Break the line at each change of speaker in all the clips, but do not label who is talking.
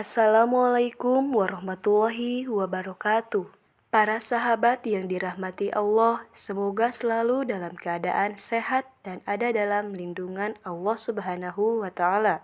Assalamualaikum warahmatullahi wabarakatuh. Para sahabat yang dirahmati Allah, semoga selalu dalam keadaan sehat dan ada dalam lindungan Allah Subhanahu wa Ta'ala.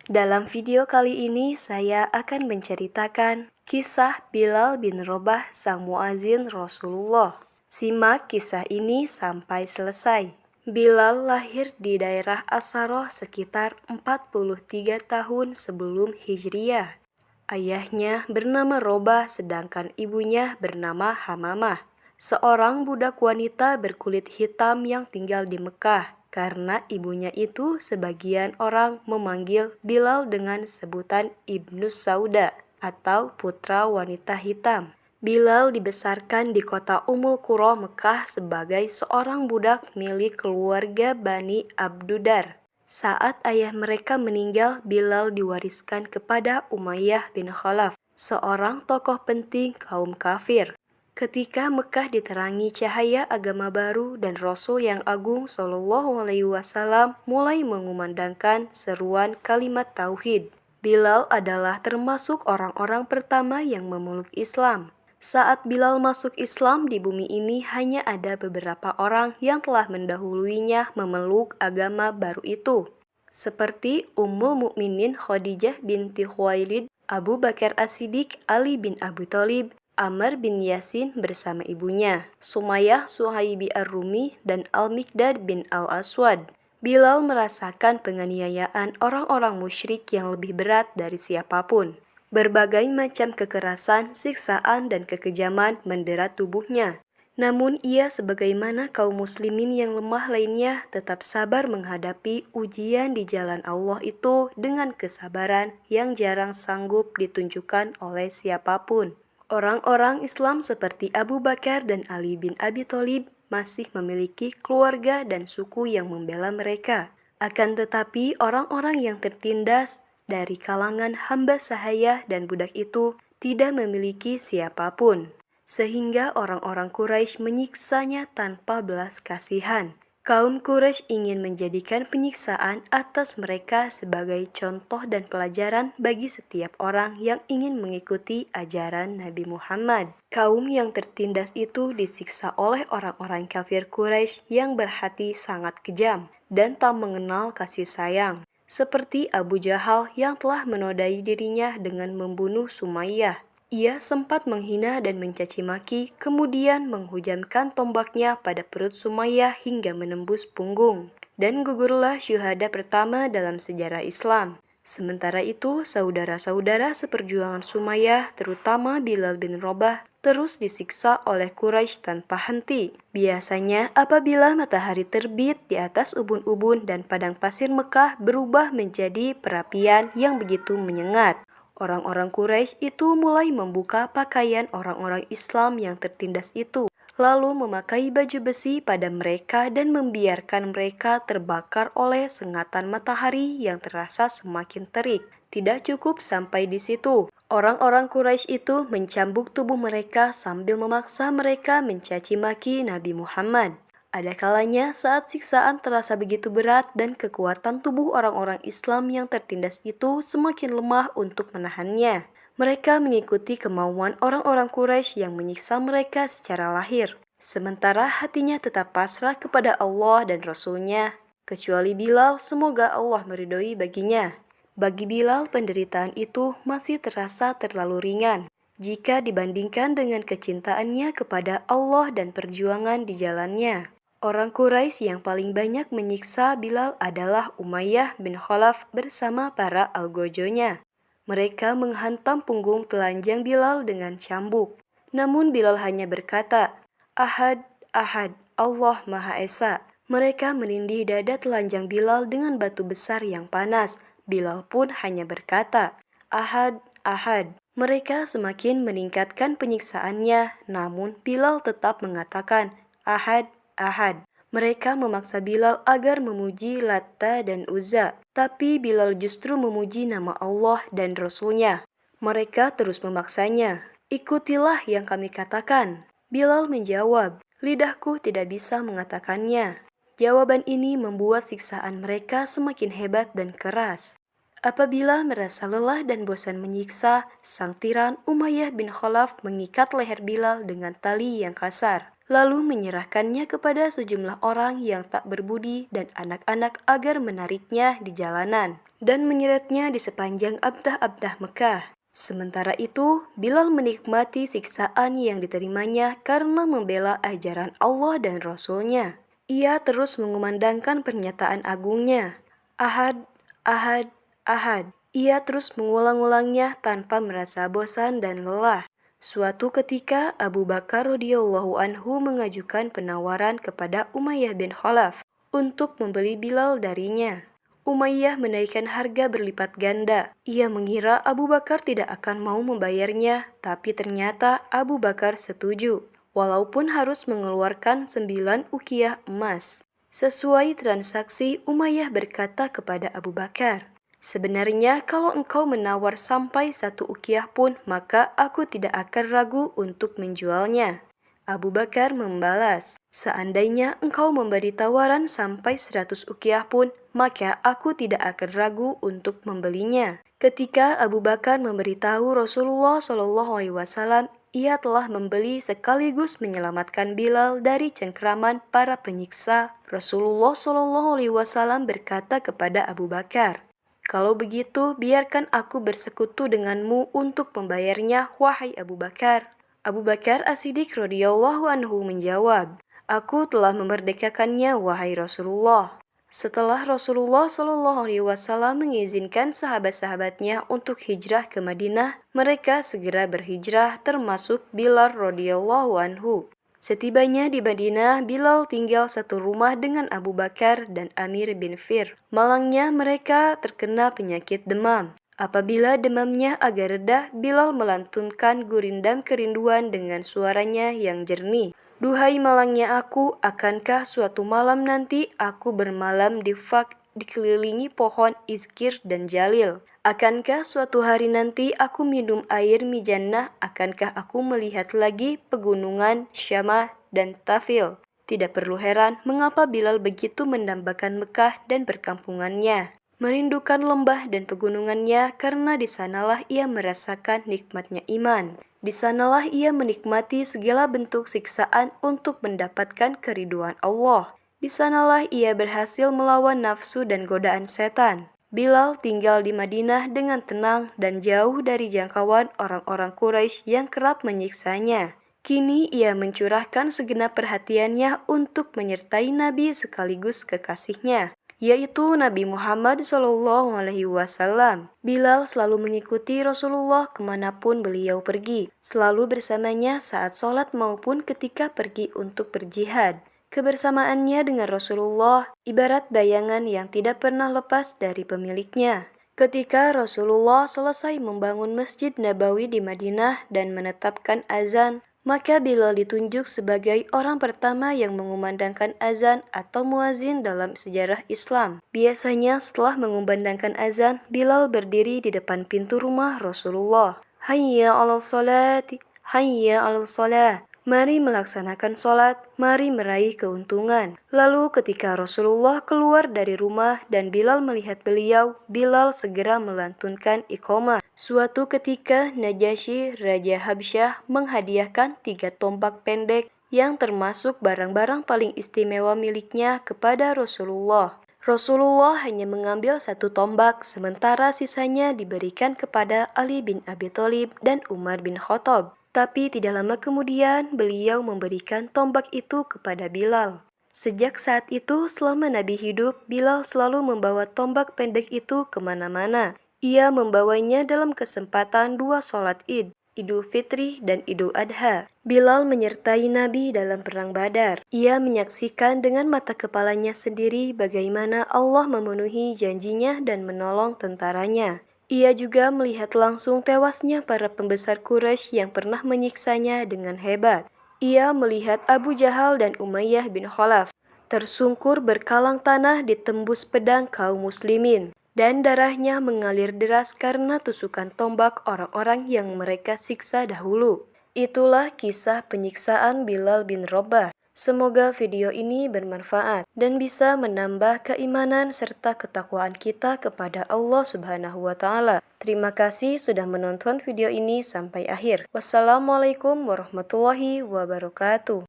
Dalam video kali ini, saya akan menceritakan kisah Bilal bin Rabah, sang muazin Rasulullah. Simak kisah ini sampai selesai. Bilal lahir di daerah Asaroh sekitar 43 tahun sebelum Hijriyah. Ayahnya bernama Robah sedangkan ibunya bernama Hamamah, seorang budak wanita berkulit hitam yang tinggal di Mekah. Karena ibunya itu sebagian orang memanggil Bilal dengan sebutan Ibnus Sauda atau putra wanita hitam. Bilal dibesarkan di kota Ummul Qura Mekah sebagai seorang budak milik keluarga Bani Abdudar. Saat ayah mereka meninggal, Bilal diwariskan kepada Umayyah bin Khalaf, seorang tokoh penting kaum kafir. Ketika Mekah diterangi cahaya agama baru dan Rasul yang agung Shallallahu Alaihi Wasallam mulai mengumandangkan seruan kalimat tauhid, Bilal adalah termasuk orang-orang pertama yang memeluk Islam. Saat Bilal masuk Islam di bumi ini hanya ada beberapa orang yang telah mendahuluinya memeluk agama baru itu, seperti Ummul Mukminin Khadijah binti Khuwailid, Abu Bakar As-Siddiq, Ali bin Abi Thalib, Ammar bin Yasin bersama ibunya, Sumayyah Suhaibi Ar-Rumi, dan Al-Miqdad bin Al-Aswad. Bilal merasakan penganiayaan orang-orang musyrik yang lebih berat dari siapapun. Berbagai macam kekerasan, siksaan, dan kekejaman mendera tubuhnya. Namun ia sebagaimana kaum muslimin yang lemah lainnya tetap sabar menghadapi ujian di jalan Allah itu dengan kesabaran yang jarang sanggup ditunjukkan oleh siapapun. Orang-orang Islam seperti Abu Bakar dan Ali bin Abi Thalib masih memiliki keluarga dan suku yang membela mereka. Akan tetapi orang-orang yang tertindas dari kalangan hamba sahaya dan budak itu tidak memiliki siapapun, sehingga orang-orang Quraisy menyiksanya tanpa belas kasihan. Kaum Quraisy ingin menjadikan penyiksaan atas mereka sebagai contoh dan pelajaran bagi setiap orang yang ingin mengikuti ajaran Nabi Muhammad. Kaum yang tertindas itu disiksa oleh orang-orang kafir Quraisy yang berhati sangat kejam dan tak mengenal kasih sayang, seperti Abu Jahal yang telah menodai dirinya dengan membunuh Sumayyah. Ia sempat menghina dan mencaci maki, kemudian menghujamkan tombaknya pada perut Sumayyah hingga menembus punggung. Dan gugurlah syuhada pertama dalam sejarah Islam. Sementara itu, saudara-saudara seperjuangan Sumayyah, terutama Bilal bin Rabah, terus disiksa oleh Quraisy tanpa henti. Biasanya apabila matahari terbit di atas ubun-ubun dan padang pasir Mekah berubah menjadi perapian yang begitu menyengat, orang-orang Quraisy itu mulai membuka pakaian orang-orang Islam yang tertindas itu, lalu memakai baju besi pada mereka dan membiarkan mereka terbakar oleh sengatan matahari yang terasa semakin terik. Tidak cukup sampai di situ. Orang-orang Quraisy itu mencambuk tubuh mereka sambil memaksa mereka mencaci maki Nabi Muhammad. Ada kalanya saat siksaan terasa begitu berat dan kekuatan tubuh orang-orang Islam yang tertindas itu semakin lemah untuk menahannya. Mereka mengikuti kemauan orang-orang Quraisy yang menyiksa mereka secara lahir, sementara hatinya tetap pasrah kepada Allah dan Rasul-Nya. Kecuali Bilal, semoga Allah meridhoi baginya. Bagi Bilal, penderitaan itu masih terasa terlalu ringan jika dibandingkan dengan kecintaannya kepada Allah dan perjuangan di jalannya. Orang Quraisy yang paling banyak menyiksa Bilal adalah Umayyah bin Khalaf bersama para algojonya. Mereka menghantam punggung telanjang Bilal dengan cambuk. Namun Bilal hanya berkata, "Ahad, Ahad, Allah Maha Esa." Mereka menindih dada telanjang Bilal dengan batu besar yang panas. Bilal pun hanya berkata, "Ahad, Ahad." Mereka semakin meningkatkan penyiksaannya, namun Bilal tetap mengatakan, "Ahad, Ahad." Mereka memaksa Bilal agar memuji Latta dan Uzza, tapi Bilal justru memuji nama Allah dan Rasul-Nya. Mereka terus memaksanya, "Ikutilah yang kami katakan." Bilal menjawab, "Lidahku tidak bisa mengatakannya." Jawaban ini membuat siksaan mereka semakin hebat dan keras. Apabila merasa lelah dan bosan menyiksa, sang tiran Umayyah bin Khalaf mengikat leher Bilal dengan tali yang kasar, lalu menyerahkannya kepada sejumlah orang yang tak berbudi dan anak-anak agar menariknya di jalanan dan menyeretnya di sepanjang abtah-abtah Mekah. Sementara itu, Bilal menikmati siksaan yang diterimanya karena membela ajaran Allah dan Rasul-Nya. Ia terus mengumandangkan pernyataan agungnya, Ahad, Ahad, Ahad. Ia terus mengulang-ulangnya tanpa merasa bosan dan lelah. Suatu ketika Abu Bakar radhiyallahu anhu mengajukan penawaran kepada Umayyah bin Khalaf untuk membeli Bilal darinya. Umayyah menaikkan harga berlipat ganda. Ia mengira Abu Bakar tidak akan mau membayarnya, tapi ternyata Abu Bakar setuju, walaupun harus mengeluarkan 9 ukiah emas. Sesuai transaksi, Umayyah berkata kepada Abu Bakar, "Sebenarnya kalau engkau menawar sampai 1 ukiah pun, maka aku tidak akan ragu untuk menjualnya." Abu Bakar membalas, "Seandainya engkau memberi tawaran sampai 100 ukiah pun, maka aku tidak akan ragu untuk membelinya." Ketika Abu Bakar memberitahu Rasulullah SAW, ia telah membeli sekaligus menyelamatkan Bilal dari cengkraman para penyiksa. Rasulullah SAW berkata kepada Abu Bakar, "Kalau begitu, biarkan aku bersekutu denganmu untuk membayarnya, wahai Abu Bakar." Abu Bakar As-Siddiq radhiyallahu anhu menjawab, "Aku telah memerdekakannya, wahai Rasulullah." Setelah Rasulullah SAW mengizinkan sahabat-sahabatnya untuk hijrah ke Madinah, mereka segera berhijrah termasuk Bilal radhiyallahu anhu. Setibanya di Madinah, Bilal tinggal satu rumah dengan Abu Bakar dan Amir bin Fir. Malangnya mereka terkena penyakit demam. Apabila demamnya agak reda, Bilal melantunkan gurindam kerinduan dengan suaranya yang jernih. "Duhai malangnya aku, akankah suatu malam nanti aku bermalam di Fak dikelilingi pohon izkir dan jalil? Akankah suatu hari nanti aku minum air mijannah? Akankah aku melihat lagi pegunungan Syamah dan Tafil?" Tidak perlu heran mengapa Bilal begitu mendambakan Mekah dan perkampungannya, merindukan lembah dan pegunungannya, karena di sanalah ia merasakan nikmatnya iman. Di sanalah ia menikmati segala bentuk siksaan untuk mendapatkan keriduan Allah. Di sanalah ia berhasil melawan nafsu dan godaan setan. Bilal tinggal di Madinah dengan tenang dan jauh dari jangkauan orang-orang Quraisy yang kerap menyiksanya. Kini ia mencurahkan segenap perhatiannya untuk menyertai Nabi sekaligus kekasihnya, yaitu Nabi Muhammad SAW. Bilal selalu mengikuti Rasulullah kemanapun beliau pergi, selalu bersamanya saat sholat maupun ketika pergi untuk berjihad. Kebersamaannya dengan Rasulullah ibarat bayangan yang tidak pernah lepas dari pemiliknya. Ketika Rasulullah selesai membangun Masjid Nabawi di Madinah dan menetapkan azan, maka Bilal ditunjuk sebagai orang pertama yang mengumandangkan azan atau muazin dalam sejarah Islam. Biasanya setelah mengumandangkan azan, Bilal berdiri di depan pintu rumah Rasulullah. "Hayya 'alal sholati, hayya 'alal sholah." Mari melaksanakan sholat, mari meraih keuntungan. Lalu ketika Rasulullah keluar dari rumah dan Bilal melihat beliau, Bilal segera melantunkan iqamah. Suatu ketika Najasyi, Raja Habsyah, menghadiahkan 3 tombak pendek yang termasuk barang-barang paling istimewa miliknya kepada Rasulullah. Rasulullah hanya mengambil 1 tombak, sementara sisanya diberikan kepada Ali bin Abi Thalib dan Umar bin Khattab. Tapi tidak lama kemudian beliau memberikan tombak itu kepada Bilal. Sejak saat itu, selama Nabi hidup, Bilal selalu membawa tombak pendek itu kemana-mana. Ia membawanya dalam kesempatan 2 sholat Id, Idul Fitri dan Idul Adha. Bilal menyertai Nabi dalam perang Badar. Ia menyaksikan dengan mata kepalanya sendiri bagaimana Allah memenuhi janjinya dan menolong tentaranya. Ia juga melihat langsung tewasnya para pembesar Quraisy yang pernah menyiksanya dengan hebat. Ia melihat Abu Jahal dan Umayyah bin Khalaf tersungkur berkalang tanah ditembus pedang kaum muslimin, dan darahnya mengalir deras karena tusukan tombak orang-orang yang mereka siksa dahulu. Itulah kisah penyiksaan Bilal bin Rabah. Semoga video ini bermanfaat dan bisa menambah keimanan serta ketakwaan kita kepada Allah Subhanahu wa Ta'ala. Terima kasih sudah menonton video ini sampai akhir. Wassalamualaikum warahmatullahi wabarakatuh.